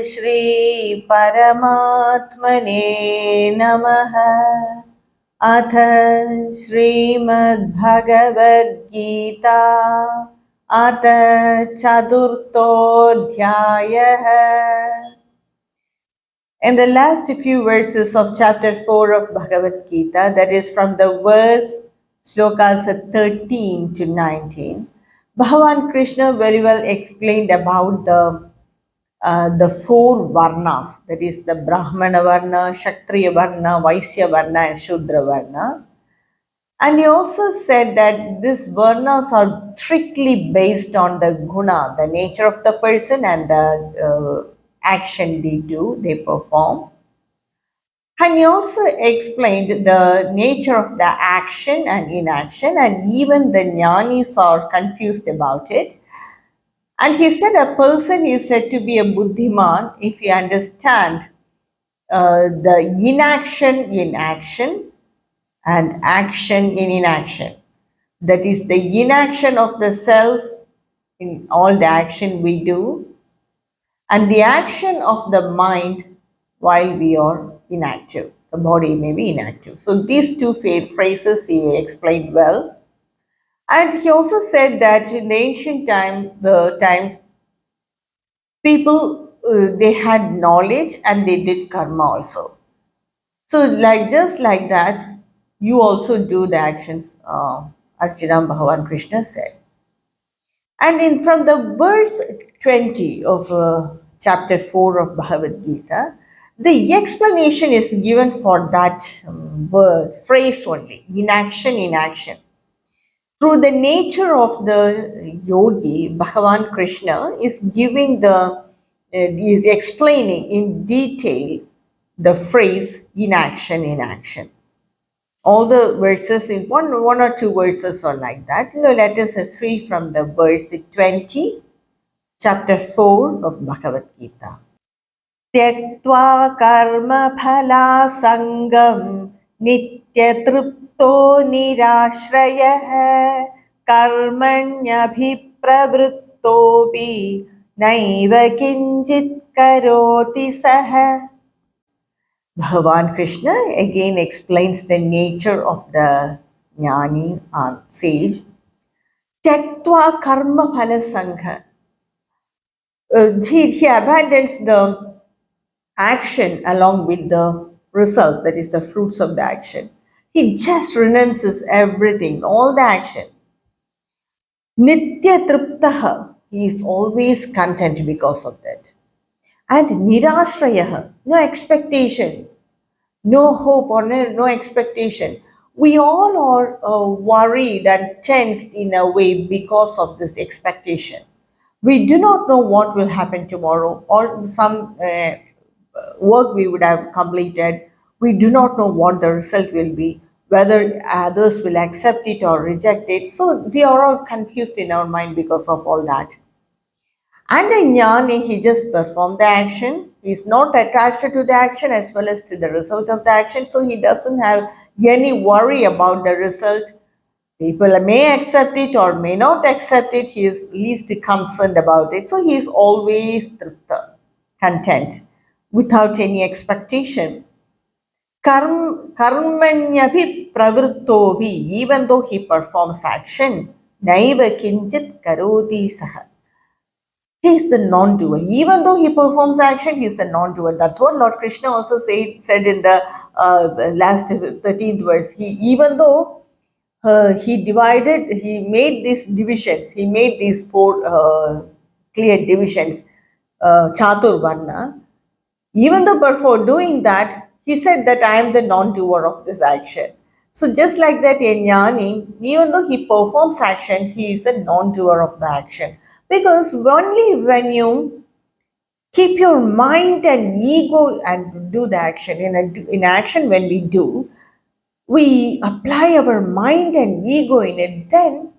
Shri Paramatmane Namaha. Atha Srimad Bhagavad Gita Atha Chaturto Dhyayah. In the last few verses of chapter 4 of Bhagavad Gita, that is from the verse Slokas 13 to 19, Bhagavan Krishna very well explained about the four varnas, that is the Brahmana Varna, Kshatriya Varna, Vaisya Varna, and Shudra Varna. And he also said that these varnas are strictly based on the guna, the nature of the person, and the action they perform. And he also explained the nature of the action and inaction, and even the jnanis are confused about it. And he said a person is said to be a buddhiman if he understands the inaction in action and action in inaction. That is the inaction of the self in all the action we do, and the action of the mind while we are inactive. The body may be inactive. So these two phrases he explained well. And he also said that in the ancient times, people they had knowledge and they did karma also. So like just like that, you also do the actions. Arjuna Bhagavan Krishna said. And in from the verse 20 of chapter 4 of Bhagavad Gita, the explanation is given for that word, phrase only, inaction, inaction. Through the nature of the yogi, Bhagavan Krishna is is explaining in detail the phrase inaction, inaction. All the verses in one or two verses are like that. Let us see from the verse 20, chapter 4 of Bhagavad Gita. Tyaktva karma phala sangam nitya trupto nirashrayah karmanyabhipravrittopi naiva kinjit karoti saha. Bhagavan Krishna again explains the nature of the Jnani sage. Tyaktva karma phala sangha. He abandons the action along with the result, that is the fruits of the action. He just renounces everything, all the action. Nitya triptaha. He is always content because of that. And nirashrayaha. No expectation. No hope or no expectation. We all are worried and tensed in a way because of this expectation. We do not know what will happen tomorrow or some work we would have completed. We do not know what the result will be, whether others will accept it or reject it. So we are all confused in our mind because of all that. And in Jnani, he just performed the action. He's not attached to the action as well as to the result of the action. So he doesn't have any worry about the result. People may accept it or may not accept it. He is least concerned about it. So he is always content without any expectation. Karmanyabhi pravrittobi, even though he performs action, naiva kinjit karoti saha. He is the non-doer. Even though he performs action, he is the non-doer. That's what Lord Krishna also said in the last 13th verse. Even though he made these divisions, he made these four clear divisions, Chatur Varna. Even though before doing that, he said that I am the non-doer of this action. So just like that in Jnani, even though he performs action, he is a non-doer of the action. Because only when you keep your mind and ego and do the action, in action when we do, we apply our mind and ego in it, then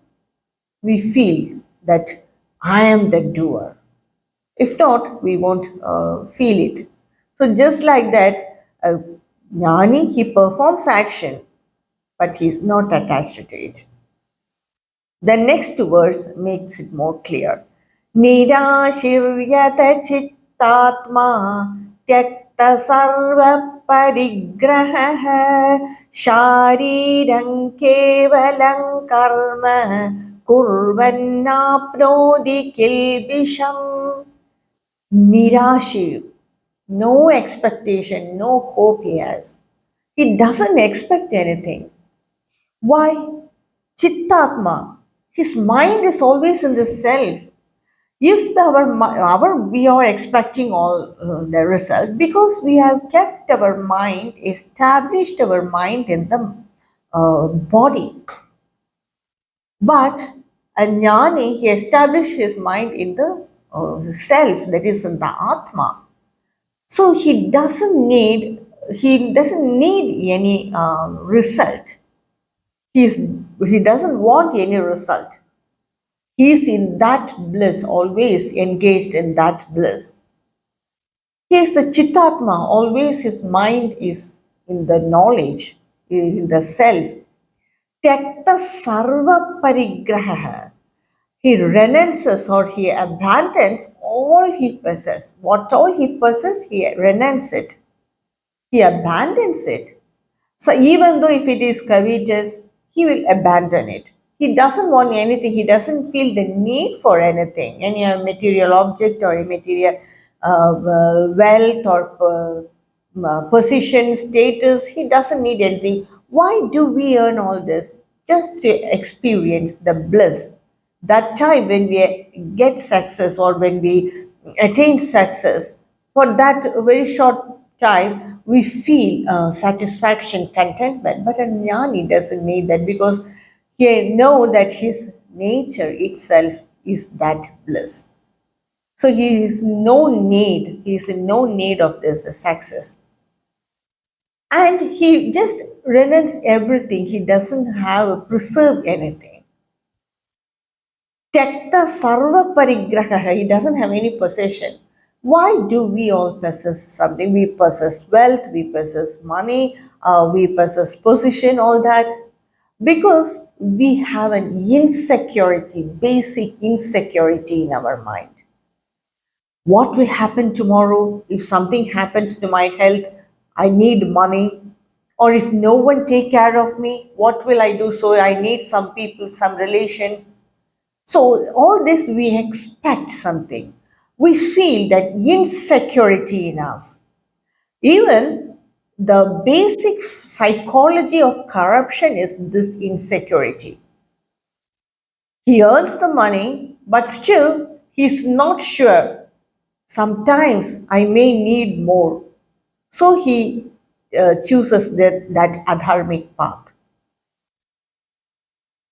we feel that I am the doer. If not, we won't feel it. So just like that, Jnani, he performs action, but he is not attached to it. The next verse makes it more clear. Nirashiryata त्यक्त सर्व परिग्रहः शारीरं केवलं कर्म कुर्वन्नाप्नोति किल्बिषम्. Nirashi, no expectation, no hope he has. He doesn't expect anything. Why? Chittatma, his mind is always in the self. If we are expecting all the result, because we have kept our mind, established our mind in the body. But a jnani, he established his mind in the self, that is in the atma. So he doesn't need any result. He doesn't want any result. He is in that bliss, always engaged in that bliss. He is the Chittatma, always his mind is in the knowledge, in the self. Tyakta sarva parigraha. He renounces or he abandons all he possesses. What all he possesses, he renounces it. He abandons it. So even though if it is covetous, he will abandon it. He doesn't want anything. He doesn't feel the need for anything, any material object or a material wealth or position, status. He doesn't need anything. Why do we earn all this? Just to experience the bliss. That time when we get success or when we attain success, for that very short time, we feel satisfaction, contentment. But a jnani doesn't need that because he know that his nature itself is that bliss. So he is in no need of this success. And he just renounces everything. He doesn't have preserved anything. Tyakta sarva parigraha. He doesn't have any possession. Why do we all possess something? We possess wealth, we possess money, we possess position, all that. Because we have an insecurity, basic insecurity in our mind. What will happen tomorrow? If something happens to my health, I need money. Or if no one take care of me, what will I do? So I need some people, some relations. So all this we expect something. We feel that insecurity in us. Even the basic psychology of corruption is this insecurity. He earns the money, but still he's not sure. Sometimes I may need more. So he chooses that adharmic path.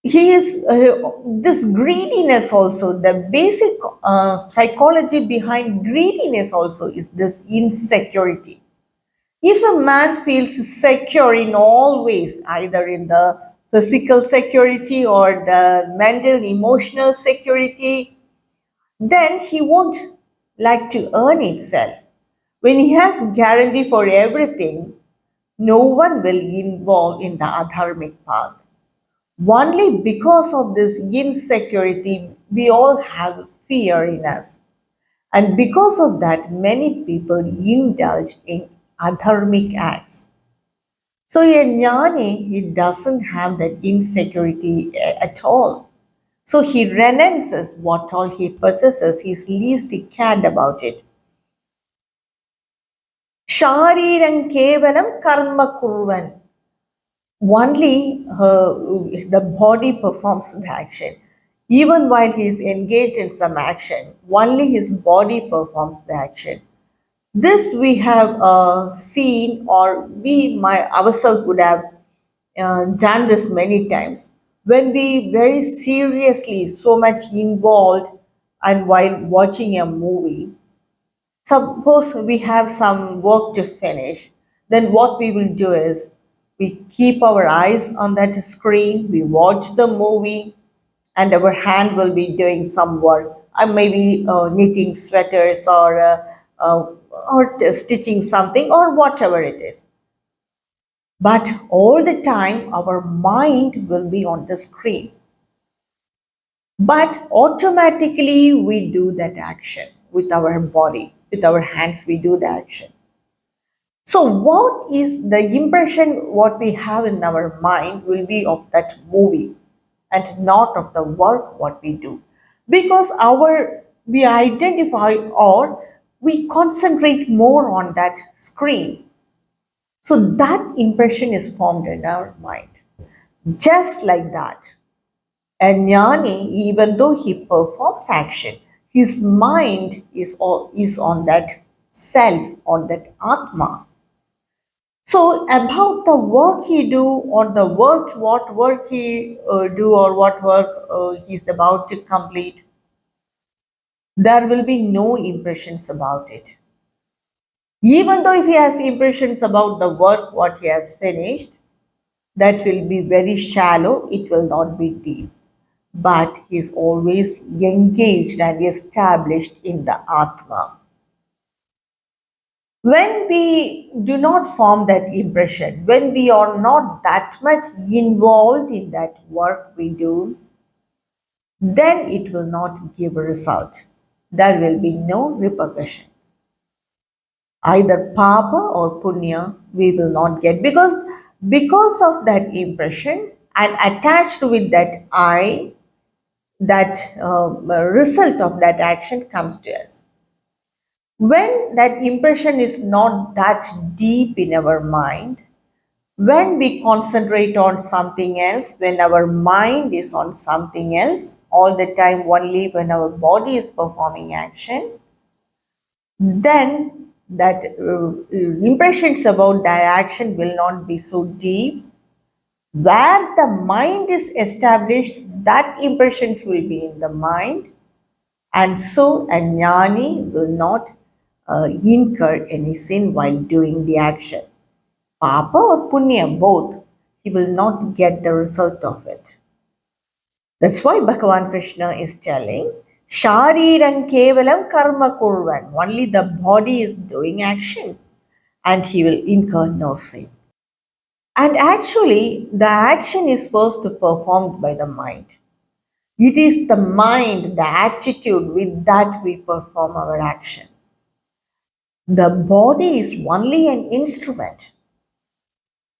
He is this greediness also, the basic psychology behind greediness also is this insecurity. If a man feels secure in all ways, either in the physical security or the mental emotional security, then he won't like to earn itself. When he has guarantee for everything, no one will involve in the adharmic path. Only because of this insecurity, we all have fear in us. And because of that, many people indulge in adharmic acts. So a jnani, he doesn't have that insecurity at all. So he renounces what all he possesses. He's least cared about it. Shariran kevalam karma kurvan. Only the body performs the action. Even while he is engaged in some action, only his body performs the action. This we have seen, or ourselves would have done this many times. When we very seriously, so much involved, and while watching a movie, suppose we have some work to finish, then what we will do is we keep our eyes on that screen, we watch the movie, and our hand will be doing some work. Maybe knitting sweaters or stitching something or whatever it is. But all the time, our mind will be on the screen. But automatically, we do that action with our body. with our hands we do the action. So what is the impression what we have in our mind will be of that movie and not of the work what we do. Because we identify or we concentrate more on that screen. So that impression is formed in our mind. Just like that, a jnani, even though he performs action, his mind is on that self, on that atma. So about the work he do or the work, what work he do or what work he's about to complete, there will be no impressions about it. Even though if he has impressions about the work what he has finished, that will be very shallow, it will not be deep. But he is always engaged and established in the Atma. When we do not form that impression, when we are not that much involved in that work we do, then it will not give a result. There will be no repercussions. Either papa or punya we will not get because of that impression and attached with that I, that result of that action comes to us. When that impression is not that deep in our mind, when we concentrate on something else, when our mind is on something else, all the time only when our body is performing action, then that impressions about that action will not be so deep. Where the mind is established, that impressions will be in the mind, and so a jnani will not incur any sin while doing the action. Papa or punya, both, he will not get the result of it. That's why Bhagavan Krishna is telling, Shariran kevalam karma kurvan. Only the body is doing action and he will incur no sin. And actually, the action is first performed by the mind. It is the mind, the attitude with that we perform our action. The body is only an instrument.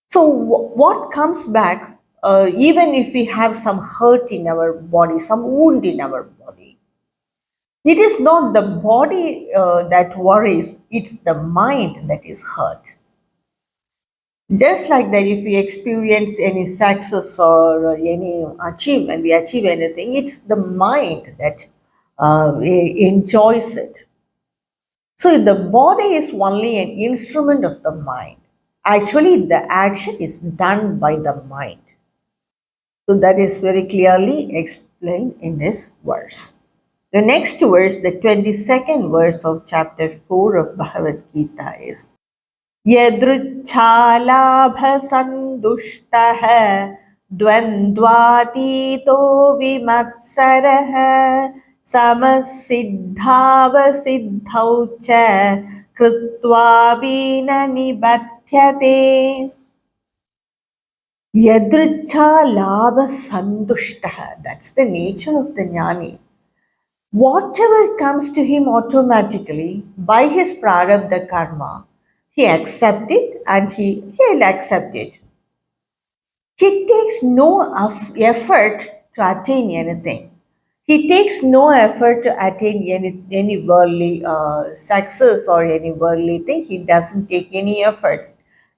So, what comes back, even if we have some hurt in our body, some wound in our body, it is not the body that worries, it's the mind that is hurt. Just like that, if we experience any success or any achievement, we achieve anything, it's the mind that enjoys it. So the body is only an instrument of the mind. Actually, the action is done by the mind. So that is very clearly explained in this verse. The next verse, the 22nd verse of chapter 4 of Bhagavad Gita is यदृच्छालाभसन्तुष्टः द्वन्द्वातीतो विमत्सरः समसिद्धावसिद्धौ च कृत्वापि न निबध्यते yadricha that's the nature of the jnani. Whatever comes to him automatically by his prarabdha karma, he accepts it and he'll accept it. He takes no effort to attain anything. He takes no effort to attain any worldly success or any worldly thing. He doesn't take any effort.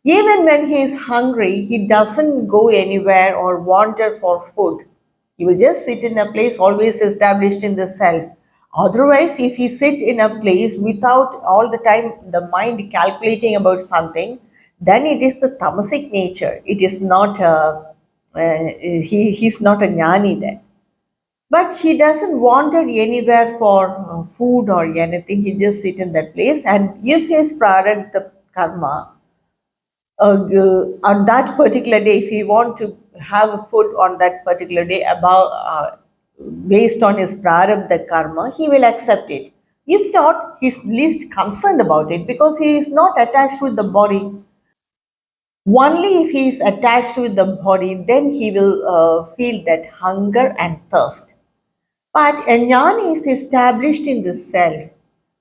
Even when he is hungry, he doesn't go anywhere or wander for food. He will just sit in a place always established in the self. Otherwise, if he sit in a place without all the time the mind calculating about something, then it is the tamasic nature. It is not he's not a jnani then. But he doesn't wander anywhere for food or anything. He just sit in that place, and if his prarabdha karma on that particular day, if he want to have food on that particular day about based on his prarabdha karma, he will accept it. If not, he's least concerned about it because he is not attached with the body. Only if he is attached with the body, then he will feel that hunger and thirst. But a jnani is established in the self.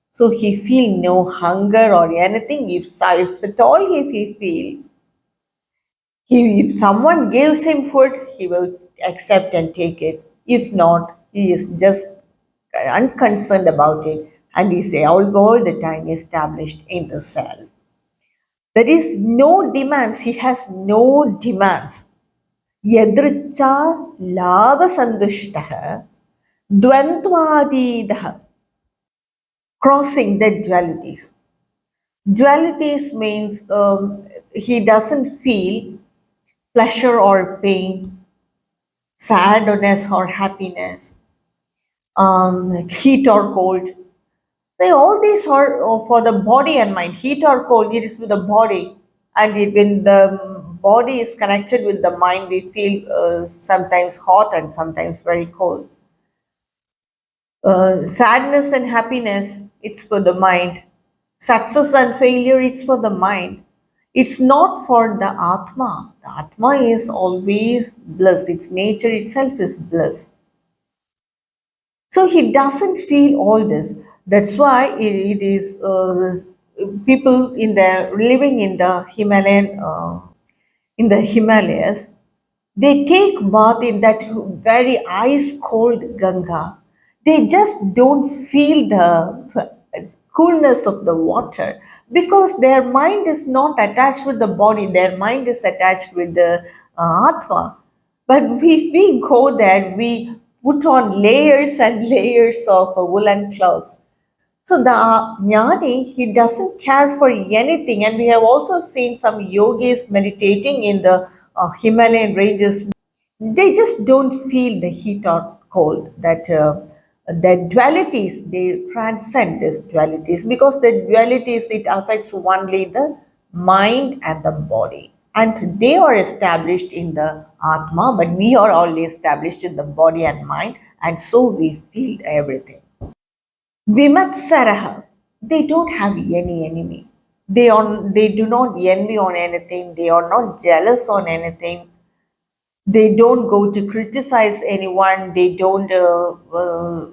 So he feel no hunger or anything. If at all if he feels, if someone gives him food, he will accept and take it. If not, he is just unconcerned about it, and he say all the time established in the cell. There is no demands. He has no demands. Yadricha lava sandushtah dvandvadidah, crossing the dualities. Dualities means he doesn't feel pleasure or pain, sadness or happiness, heat or cold. So all these are for the body and mind. Heat or cold, it is with the body, and when the body is connected with the mind, we feel sometimes hot and sometimes very cold. Sadness and happiness, it's for the mind. Success and failure, it's for the mind. It's not for the Atma. The Atma is always bliss. Its nature itself is bliss. So he doesn't feel all this. That's why it is people in the living in the Himalayas, they take bath in that very ice cold Ganga. They just don't feel the coolness of the water because their mind is not attached with the body. Their mind is attached with the Atma. But if we go there, we put on layers and layers of woolen clothes. So the Jnani, he doesn't care for anything. And we have also seen some yogis meditating in the Himalayan ranges. They just don't feel the heat or cold. That dualities, they transcend these dualities because the dualities, it affects only the mind and the body. And they are established in the Atma, but we are only established in the body and mind. And so we feel everything. Vimatsaraha, they don't have any enemy. They do not envy on anything. They are not jealous on anything. They don't go to criticize anyone. They don't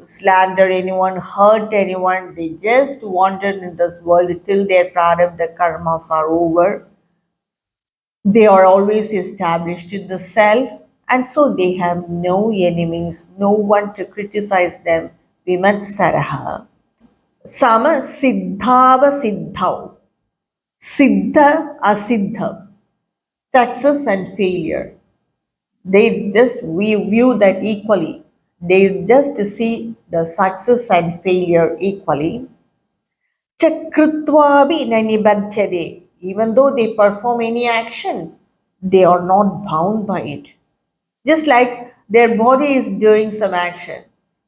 slander anyone, hurt anyone. They just wander in this world till their prarabdha karmas are over. They are always established in the self, and so they have no enemies, no one to criticize them. Vimatsaraha. Sama siddhava siddhau. Siddha asiddha. Success and failure. They just we view that equally. They just see the success and failure equally. Chakrutvabi nanibadhyade. Even though they perform any action, they are not bound by it. Just like their body is doing some action,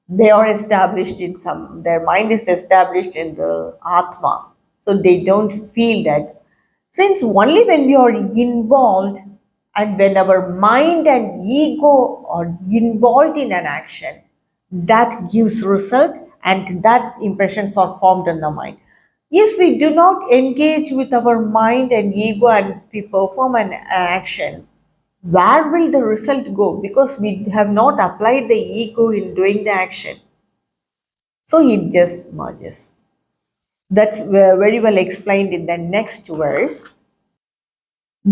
they are established in some, their mind is established in the Atma. So they don't feel that. Since only when we are involved and when our mind and ego are involved in an action, that gives result and that impressions are formed in the mind. If we do not engage with our mind and ego and we perform an action, where will the result go? Because we have not applied the ego in doing the action. So it just merges. That's very well explained in the next verse.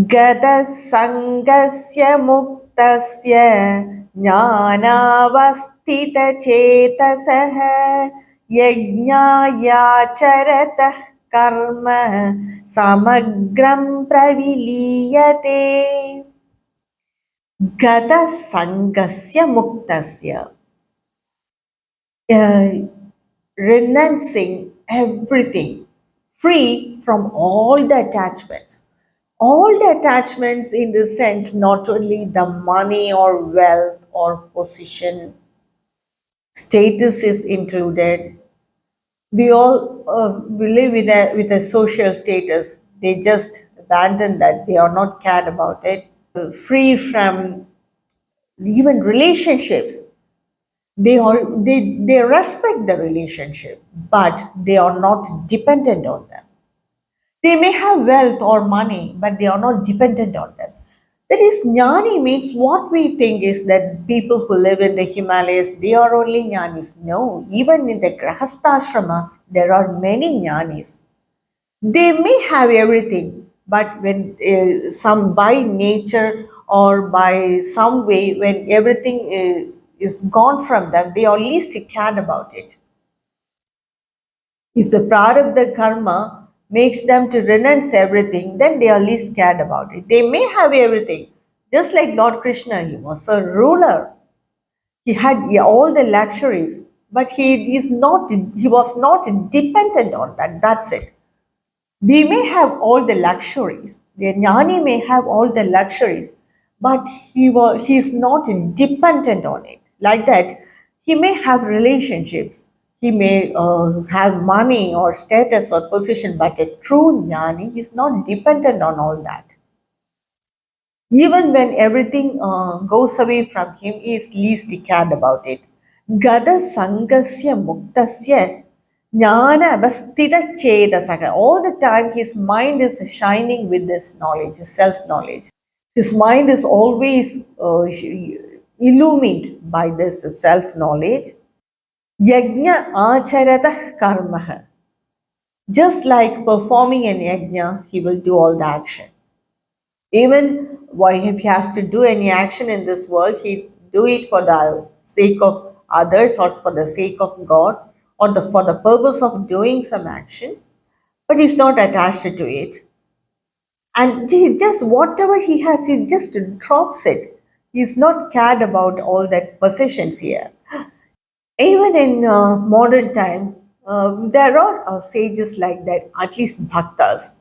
Gada sangasya muktasya jnanavastita chetasah yajnaya charatah karma samagram praviliyate. Gata sangasya muktasya, uh, renouncing everything, free from all the attachments. All the attachments, in the sense, not only the money or wealth or position, status is included. We all we live with a social status. They just abandon that. They are not cared about it. Free from even relationships. They respect the relationship, but they are not dependent on them. They may have wealth or money, but they are not dependent on them. That is, jnani means, what we think is that people who live in the Himalayas, they are only jnanis. No, even in the grahastha ashrama, there are many jnanis. They may have everything, but when some by nature or by some way, when everything is gone from them, they are least cared about it. If the prarabdha karma makes them to renounce everything, then they are least scared about it. They may have everything. Just like Lord Krishna, he was a ruler. He had all the luxuries, but he was not dependent on that. That's it. We may have all the luxuries. The jnani may have all the luxuries, but he is not dependent on it. Like that, he may have relationships. He may have money or status or position, but a true jnani is not dependent on all that. Even when everything goes away from him, he is least cared about it. Gada sangasya muktasya jnana avasthita chedasaka. All the time his mind is shining with this knowledge, self-knowledge. His mind is always illumined by this self-knowledge. Yajna acharata karmaha. Just like performing an yajna, he will do all the action. Even why if he has to do any action in this world, he do it for the sake of others or for the sake of God or for the purpose of doing some action, but he's not attached to it. And he just whatever he has, he just drops it. He's not cared about all that possessions here. Even in modern time, there are sages like that, at least bhaktas.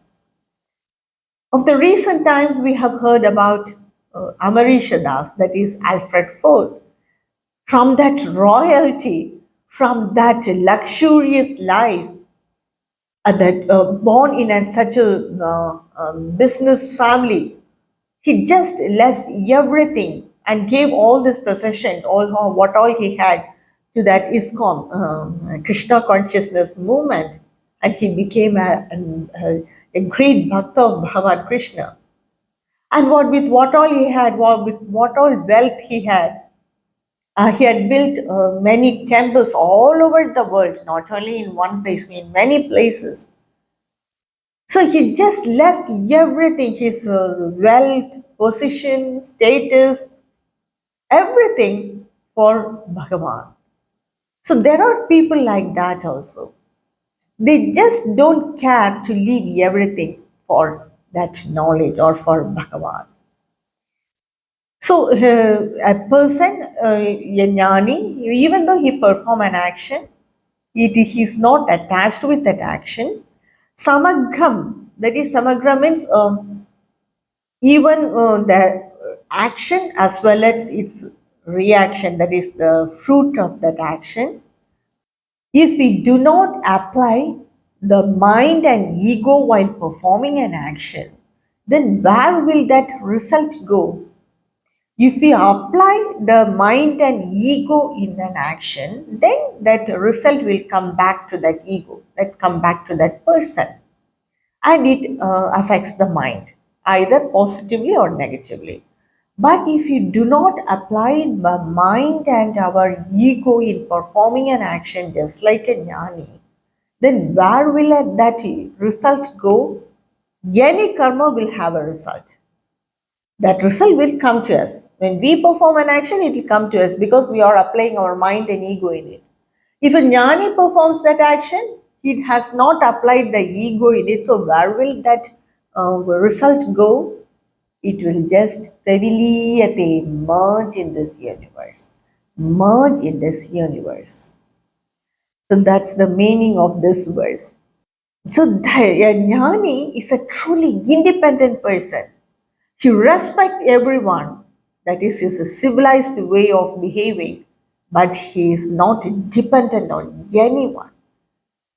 Of the recent time, we have heard about Amarisha Das, that is Alfred Ford. From that royalty, from that luxurious life, that born in such a business family, he just left everything and gave all this possessions, what all he had, to that ISKCON, Krishna consciousness movement, and he became a great bhakta of Bhagavan Krishna. And with what all he had, with what all wealth he had built many temples all over the world, not only in one place, in many places. So he just left everything, his wealth, position, status, everything for Bhagavan. So there are people like that also. They just don't care to leave everything for that knowledge or for Bhagavan. So a person, a jnani, even though he perform an action, he's not attached with that action. Samagram, that is samagram means even the action as well as its reaction, that is the fruit of that action. If we do not apply the mind and ego while performing an action, then where will that result go? If we apply the mind and ego in an action, then that result will come back to that ego, that come back to that person, and it affects the mind either positively or negatively. But if you do not apply the mind and our ego in performing an action just like a jnani, then where will that result go? Any karma will have a result. That result will come to us. When we perform an action, it will come to us because we are applying our mind and ego in it. If a jnani performs that action, it has not applied the ego in it. So where will that result go? It will just praviliyate, merge in this universe. Merge in this universe. So that's the meaning of this verse. So a jnani is a truly independent person. He respects everyone. That is a civilized way of behaving, but he is not dependent on anyone.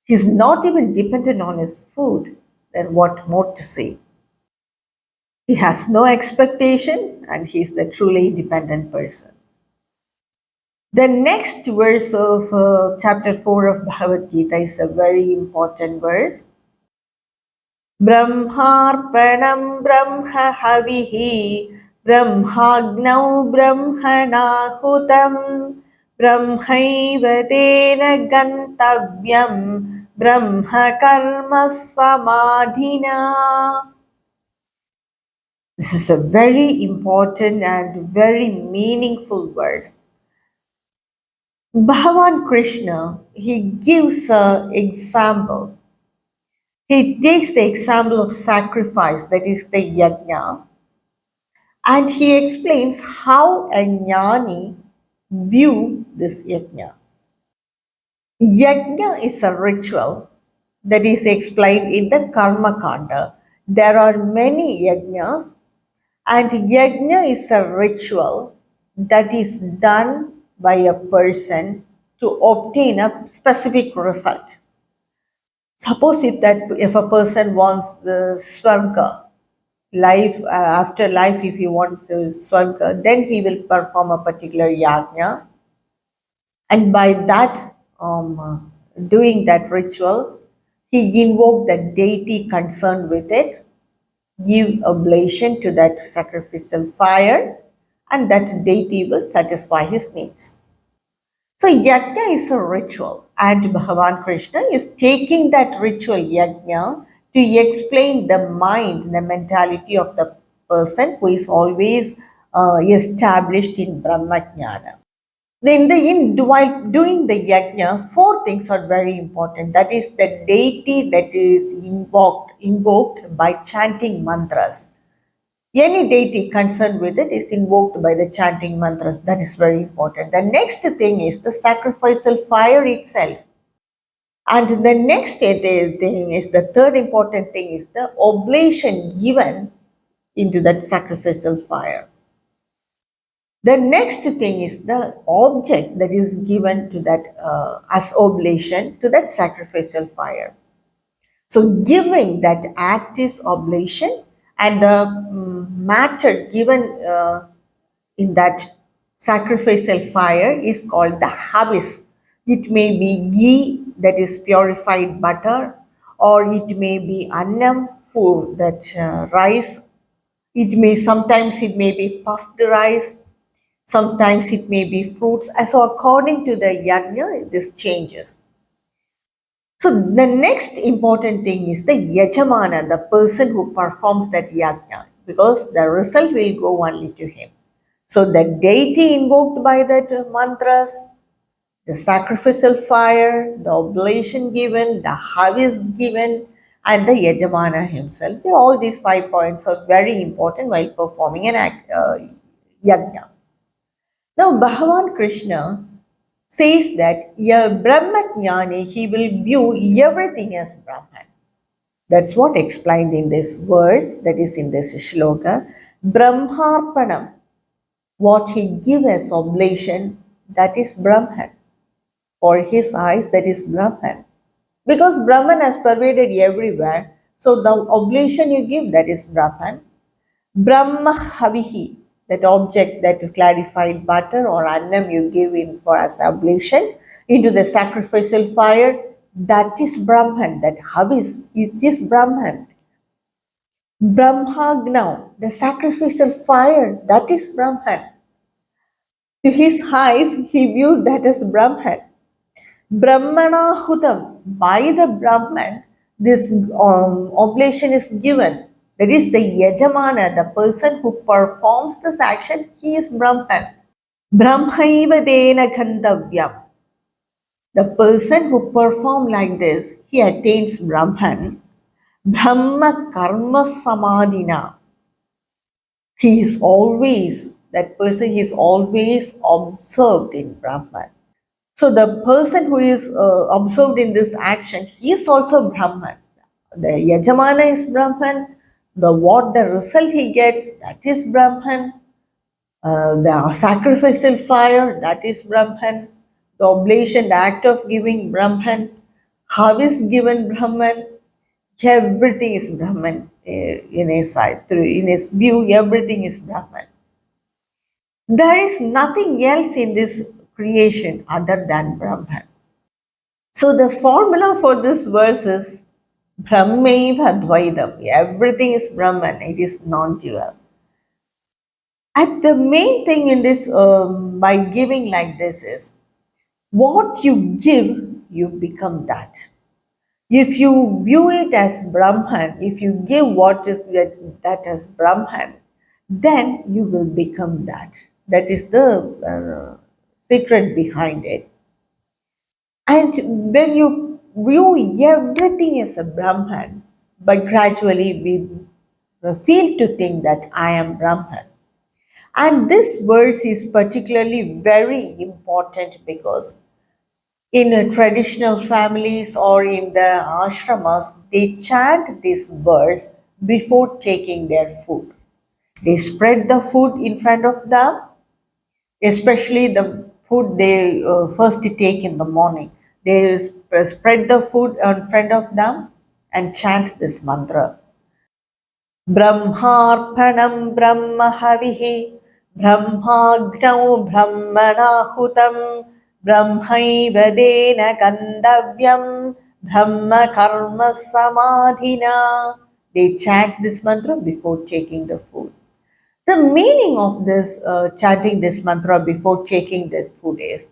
He is not even dependent on his food. Then what more to say? He has no expectations and he is the truly independent person. The next verse of chapter 4 of Bhagavad Gita is a very important verse. ब्रह्मार्पणं ब्रह्महविः ब्रह्माग्नौ ब्रह्मणाहुतं ब्रह्मैव तेन गन्तव्यं Brahma karma samadhina. This is a very important and very meaningful verse. Bhagavan Krishna, he gives an example. He takes the example of sacrifice, that is the yajna, and he explains how a jnani view this yajna. Yajna is a ritual that is explained in the Karma Kanda. There are many yajnas, and yajna is a ritual that is done by a person to obtain a specific result. Suppose if a person wants the swarga, life after life, if he wants swarga, then he will perform a particular yajna, and by that doing that ritual, he invoke the deity concerned with it, give oblation to that sacrificial fire, and that deity will satisfy his needs. So yajna is a ritual, and Bhagavan Krishna is taking that ritual yajna to explain the mind, the mentality of the person who is always established in Brahmajnana. While doing the yajna, four things are very important. That is the deity that is invoked by chanting mantras. Any deity concerned with it is invoked by the chanting mantras. That is very important. The next thing is the sacrificial fire itself. And the next thing is the third important thing is the oblation given into that sacrificial fire. The next thing is the object that is given to that as oblation to that sacrificial fire. So, giving that act is oblation, and the matter given in that sacrificial fire is called the habis. It may be ghee, that is purified butter, or it may be annam, food, that rice. It may be puffed rice. Sometimes it may be fruits. So according to the yajna, this changes. So the next important thing is the yajamana, the person who performs that yajna, because the result will go only to him. So the deity invoked by that mantras, the sacrificial fire, the oblation given, the harvest given, and the yajamana himself. All these 5 points are very important while performing an yajna. Now, Bhagavan Krishna says that a Brahmajnani, he will view everything as Brahman. That's what explained in this verse, that is in this shloka. Brahmarpanam, what he gives as oblation, that is Brahman. For his eyes, that is Brahman. Because Brahman has pervaded everywhere, so the oblation you give, that is Brahman. Brahma Havihi, that object, that clarified butter or annam you give in for as oblation into the sacrificial fire, that is Brahman, that Havis, it is Brahman. Brahmagna, the sacrificial fire, that is Brahman. To his eyes, he viewed that as Brahman. Brahmana Hudam, by the Brahman, this oblation is given. That is the Yajamana, the person who performs this action, he is Brahman. Brahmaiva Dena Gandhavyam. The person who performs like this, he attains Brahman. Brahma Karma Samadhina. He is always, that person is always observed in Brahman. So the person who is observed in this action, he is also Brahman. The Yajamana is Brahman. The result he gets, that is Brahman. The sacrificial fire, that is Brahman. The oblation, the act of giving, Brahman. Harvest given, Brahman. Everything is Brahman in his side. In his view, everything is Brahman. There is nothing else in this creation other than Brahman. So the formula for this verse is Brahmaiva Dvaidam. Everything is Brahman, it is non-dual. And the main thing in this, by giving like this, is what you give, you become that. If you view it as Brahman, if you give what is that as Brahman, then you will become that. That is the secret behind it. And when you view everything as a Brahman, but gradually we feel to think that I am Brahman. And this verse is particularly very important because in traditional families or in the ashramas, they chant this verse before taking their food. They spread the food in front of them, especially the food they first take in the morning. They spread the food in front of them and chant this mantra. ब्रह्मार्पणं ब्रह्महविः ब्रह्माग्नौ ब्रह्मणाहुतं ब्रह्मैव तेन गन्तव्यं ब्रह्म कर्म समाधिना. They chant this mantra before taking the food. The meaning of this chanting this mantra before taking the food is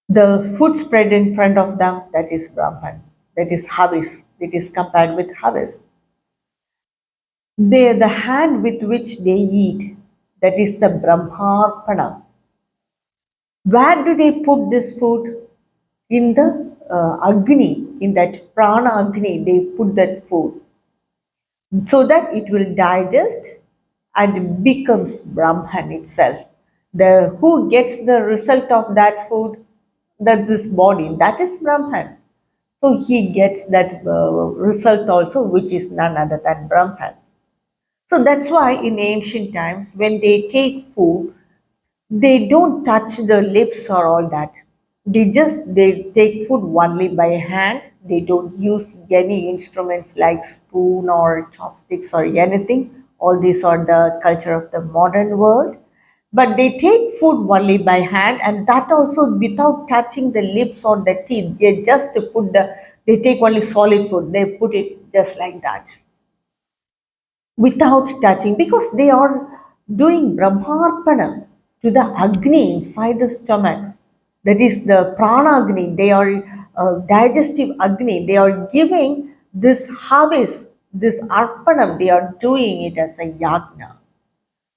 the food spread in front of them, that is Brahman, that is Havis, that is compared with Havis. The hand with which they eat, that is the Brahmarpana. Where do they put this food? In the Agni, in that Prana Agni, they put that food so that it will digest and becomes Brahman itself. The who gets the result of that food, that this body, that is Brahman. So he gets that result also, which is none other than Brahman. So that's why in ancient times, when they take food, they don't touch the lips or all that. They take food only by hand. They don't use any instruments like spoon or chopsticks or anything. All these are the culture of the modern world. But they take food only by hand, and that also without touching the lips or the teeth. They take only solid food. They put it just like that without touching, because they are doing brahmarpana to the agni inside the stomach. That is the prana agni. They are digestive agni. They are giving this harvest, this arpanam. They are doing it as a yagna.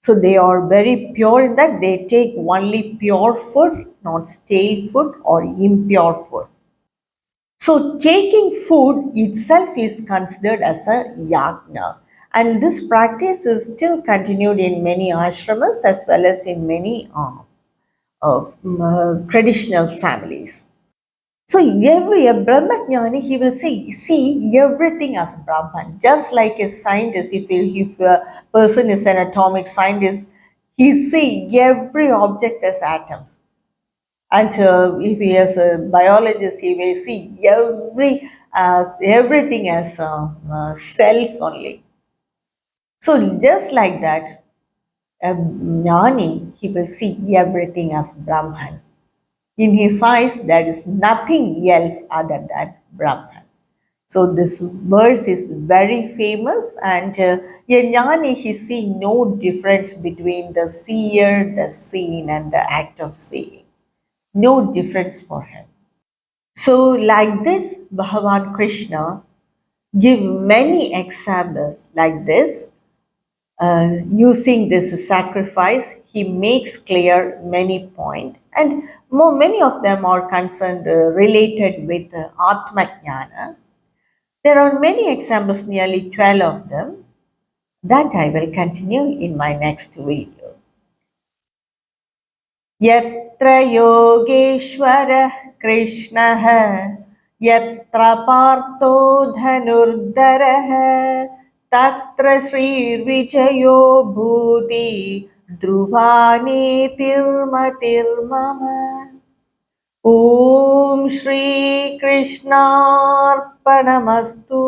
So they are very pure in that they take only pure food, not stale food or impure food. So, taking food itself is considered as a yagna, and this practice is still continued in many ashramas as well as in many traditional families. So, every a Brahmajnani, he will see everything as Brahman, just like a scientist. If a person is an atomic scientist, he see every object as atoms. And if he is a biologist, he may see everything as cells only. So just like that, a jnani, he will see everything as Brahman. In his eyes, there is nothing else other than Brahman. So this verse is very famous, and a jnani, he see no difference between the seer, the seen, and the act of seeing. No difference for him. So, like this, Bhagavan Krishna give many examples like this. Using this sacrifice, he makes clear many points, and many of them are concerned related with Atma Jnana. There are many examples, nearly 12 of them, that I will continue in my next video. यत्र योगेश्वरः कृष्णः यत्र पार्थो धनुर्धरः तत्र श्रीर्विजयो भूति ध्रुवानेतिर्मतिर्मम. ॐ श्रीकृष्णार्पणमस्तु.